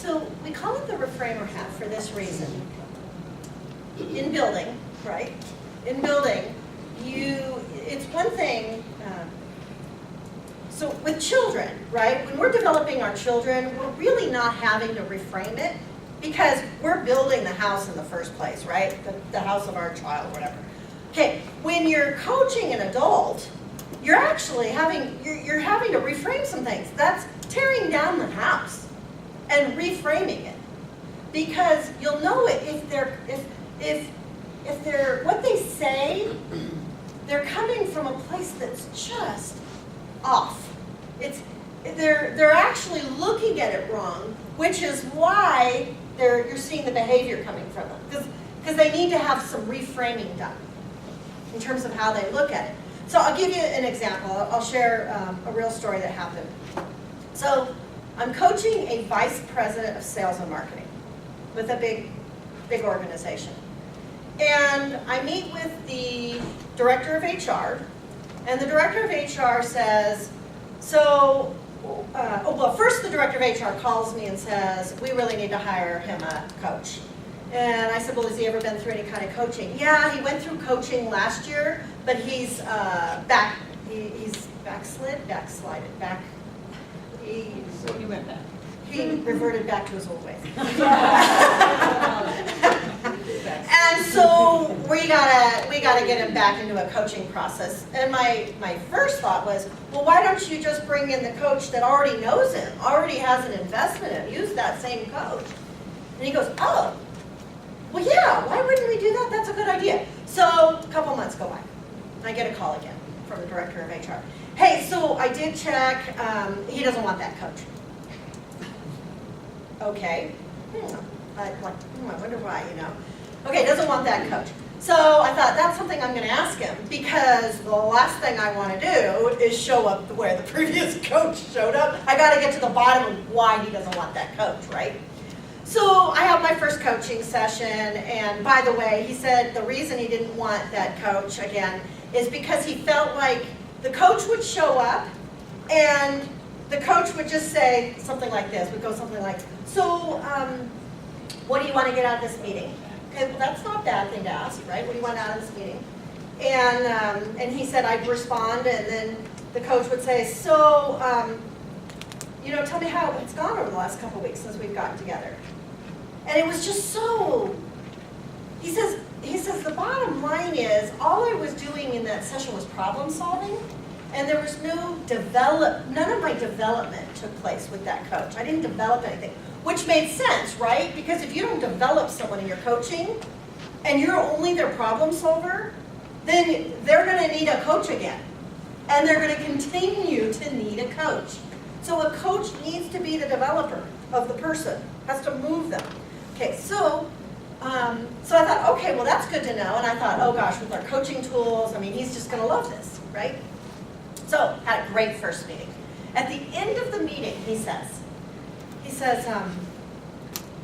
So we call it the Reframer hat for this reason. In building, right? In building, it's one thing, so with children, right? When we're developing our children, we're really not having to reframe it because we're building the house in the first place, right? The house of our child, whatever. Okay, when you're coaching an adult, you're actually having to reframe some things. That's tearing down the house and reframing it, because you'll know it if they're what they say, they're coming from a place that's just off. They're actually looking at it wrong, which is why you're seeing the behavior coming from them, because they need to have some reframing done in terms of how they look at it. So I'll give you an example. I'll share a real story that happened. So I'm coaching a vice president of sales and marketing with a big organization. And I meet with the director of HR, and the director of HR says, first the director of HR calls me and says, we really need to hire him a coach. And I said, well, has he ever been through any kind of coaching? Yeah, he went through coaching last year, but he's he's backslided. He went back. He reverted back to his old ways. And so we gotta get him back into a coaching process. And my first thought was, well, why don't you just bring in the coach that already knows him, already has an investment in him, use that same coach. And he goes, oh, well, yeah, why wouldn't we do that? That's a good idea. So a couple months go by. I get a call again from the director of HR. Hey, so I did check, he doesn't want that coach. Okay. I wonder why, Okay, doesn't want that coach. So I thought, that's something I'm going to ask him, because the last thing I want to do is show up where the previous coach showed up. I got to get to the bottom of why he doesn't want that coach, right? So I have my first coaching session, and by the way, he said the reason he didn't want that coach, again, is because he felt like the coach would show up, and the coach would just say something like this, would go something like, so what do you want to get out of this meeting? Okay, well, that's not a bad thing to ask, right? What do you want out of this meeting? And he said I'd respond, and then the coach would say, so, tell me how it's gone over the last couple of weeks since we've gotten together. And it was just so, he says the bottom line is, all I was doing in that session was problem solving, and there was none of my development took place with that coach. I didn't develop anything, which made sense, right? Because if you don't develop someone in your coaching, and you're only their problem solver, then they're going to need a coach again. And they're going to continue to need a coach. So a coach needs to be the developer of the person, has to move them. Okay, so I thought, okay, well, that's good to know. And I thought, oh gosh, with our coaching tools, he's just going to love this, right? So had a great first meeting. At the end of the meeting, he says,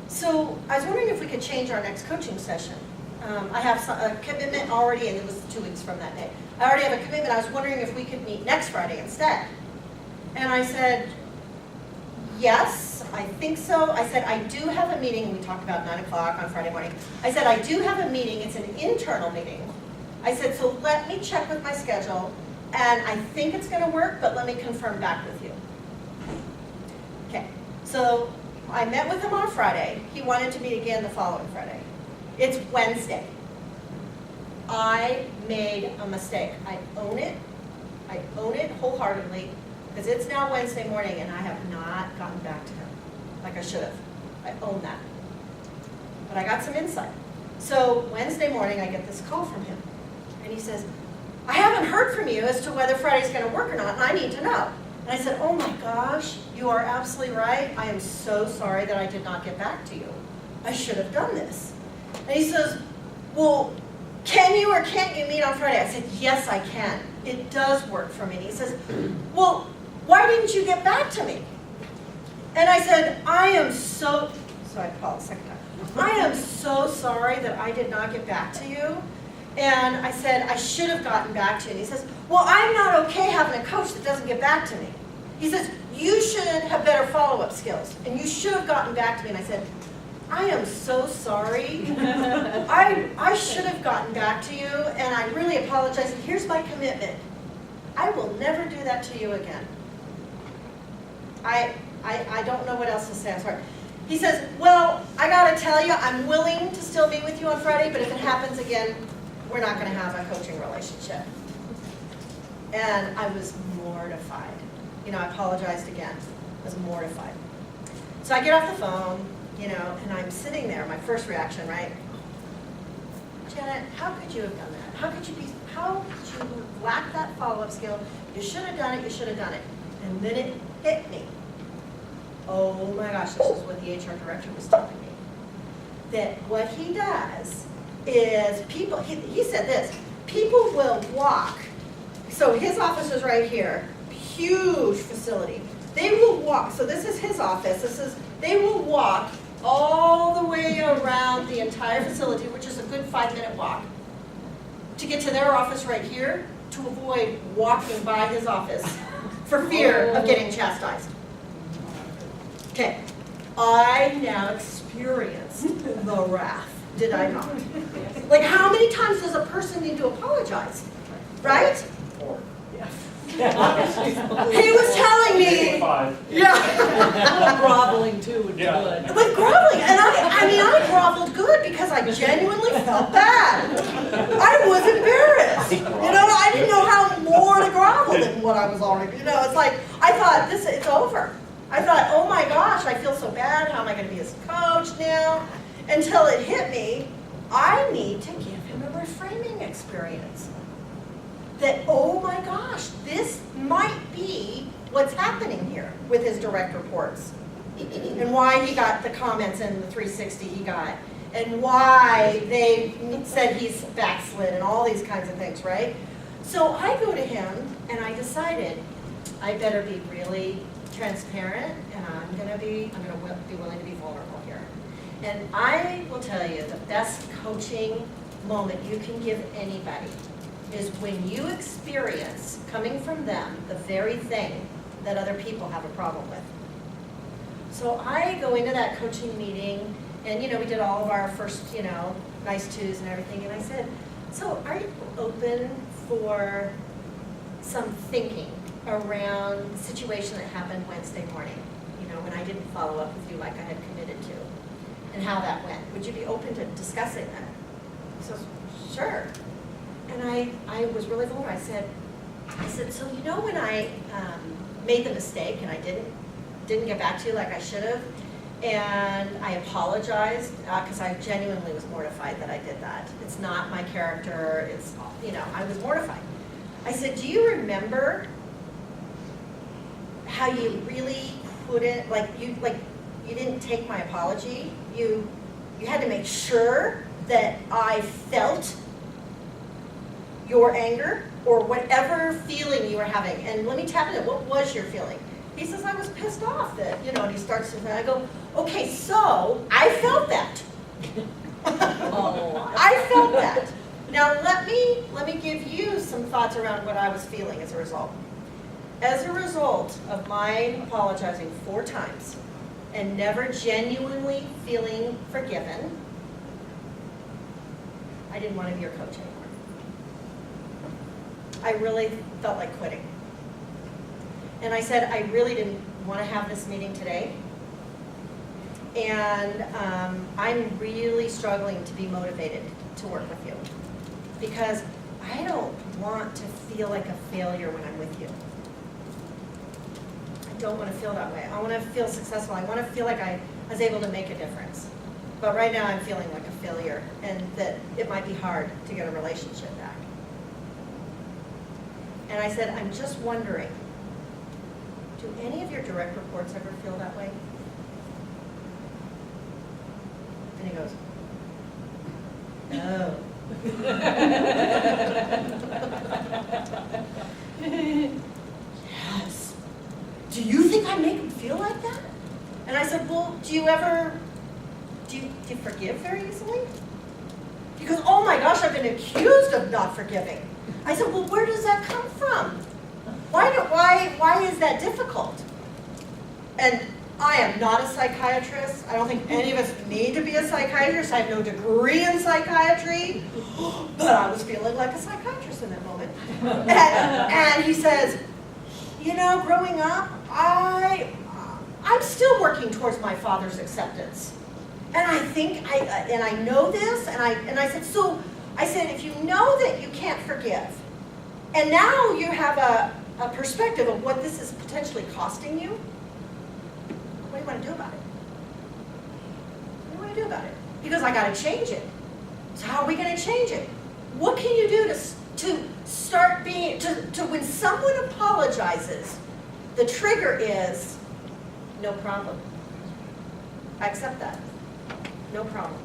so I was wondering if we could change our next coaching session. I have a commitment already, and it was 2 weeks from that day. I already have a commitment. I was wondering if we could meet next Friday instead. And I said, yes, I think so. I said, I do have a meeting, and we talked about 9 o'clock on Friday morning. I said, I do have a meeting. It's an internal meeting. I said, so let me check with my schedule, and I think it's going to work, but let me confirm back with you. Okay, so I met with him on Friday. He wanted to meet again the following Friday. It's Wednesday. I made a mistake. I own it. I own it wholeheartedly, because it's now Wednesday morning and I have not gotten back to him like I should have. I own that. But I got some insight. So Wednesday morning I get this call from him, and he says, I haven't heard from you as to whether Friday's going to work or not, and I need to know. And I said, oh my gosh, you are absolutely right. I am so sorry that I did not get back to you. I should have done this. And he says, well, can you or can't you meet on Friday? I said, yes, I can. It does work for me. And he says, well, why didn't you get back to me? And I said, so I called a second time. I am so sorry that I did not get back to you. And I said, I should have gotten back to you. And he says, well, I'm not okay having a coach that doesn't get back to me. He says, you should have better follow-up skills, and you should have gotten back to me. And I said, I am so sorry. I should have gotten back to you, and I really apologize. And here's my commitment. I will never do that to you again. I don't know what else to say. I'm sorry. He says, well, I got to tell you, I'm willing to still meet with you on Friday, but if it happens again, we're not going to have a coaching relationship. And I was mortified. You know, I apologized again. I was mortified. So I get off the phone, you know, and I'm sitting there, my first reaction, right? Janet, how could you have done that? How could you lack that follow-up skill? You should have done it, you should have done it. And then it hit me. Oh my gosh, this is what the HR director was telling me. That what he does is people, he said this, people will walk. So his office is right here, huge facility. They will walk, so this is his office, they will walk all the way around the entire facility, which is a good 5-minute walk, to get to their office right here, to avoid walking by his office for fear of getting chastised. Okay, I now experienced the wrath, did I not? Like, how many times does a person need to apologize, right? He was telling me, yeah. Groveling too would be good. But groveling, and I groveled good because I genuinely felt bad. I was embarrassed. You know, I didn't know how more to grovel than what I was already, you know, it's like, I thought, it's over. I thought, oh my gosh, I feel so bad, how am I going to be his coach now? Until it hit me, I need to give him a reframing experience. That, oh my gosh, this might be what's happening here with his direct reports. And why he got the comments in the 360 he got. And why they said he's backslid and all these kinds of things, right? So I go to him and I decided I better be really transparent and I'm gonna be willing to be vulnerable here. And I will tell you the best coaching moment you can give anybody is when you experience coming from them the very thing that other people have a problem with. So I go into that coaching meeting and, you know, we did all of our first, you know, nice twos and everything, and I said, so are you open for some thinking around the situation that happened Wednesday morning, you know, when I didn't follow up with you like I had committed to, and how that went? Would you be open to discussing that? He says, sure. And I was really vulnerable. I said, so you know when I made the mistake and I didn't get back to you like I should have, and I apologized because I genuinely was mortified that I did that. It's not my character. It's, you know, I was mortified. I said, do you remember how you really couldn't, like you didn't take my apology? You had to make sure that I felt your anger or whatever feeling you were having. And let me tap into it. What was your feeling? He says, I was pissed off that, you know, and he starts to, and I go, okay, so I felt that. I felt that. Now let me give you some thoughts around what I was feeling as a result. As a result of my apologizing 4 times and never genuinely feeling forgiven, I didn't want to be your coach anymore. I really felt like quitting. And I said, I really didn't want to have this meeting today. And I'm really struggling to be motivated to work with you. Because I don't want to feel like a failure when I'm with you. I don't want to feel that way. I want to feel successful. I want to feel like I was able to make a difference. But right now I'm feeling like a failure and that it might be hard to get a relationship back. And I said, I'm just wondering, do any of your direct reports ever feel that way? And he goes, no. Yes. Do you think I make them feel like that? And I said, well, do you forgive very easily? He goes, oh my gosh, I've been accused of not forgiving. I said, well, where does that come from? Why is that difficult? And I am not a psychiatrist. I don't think any of us need to be a psychiatrist. I have no degree in psychiatry, but I was feeling like a psychiatrist in that moment. And he says, you know, growing up, I'm still working towards my father's acceptance. And I think, and I know this, and I said, so, I said, if you know that you can't forgive, and now you have a perspective of what this is potentially costing you, what do you want to do about it? What do you want to do about it? Because I got to change it. So how are we going to change it? What can you do to start being, to when someone apologizes, the trigger is, no problem. I accept that. No problem.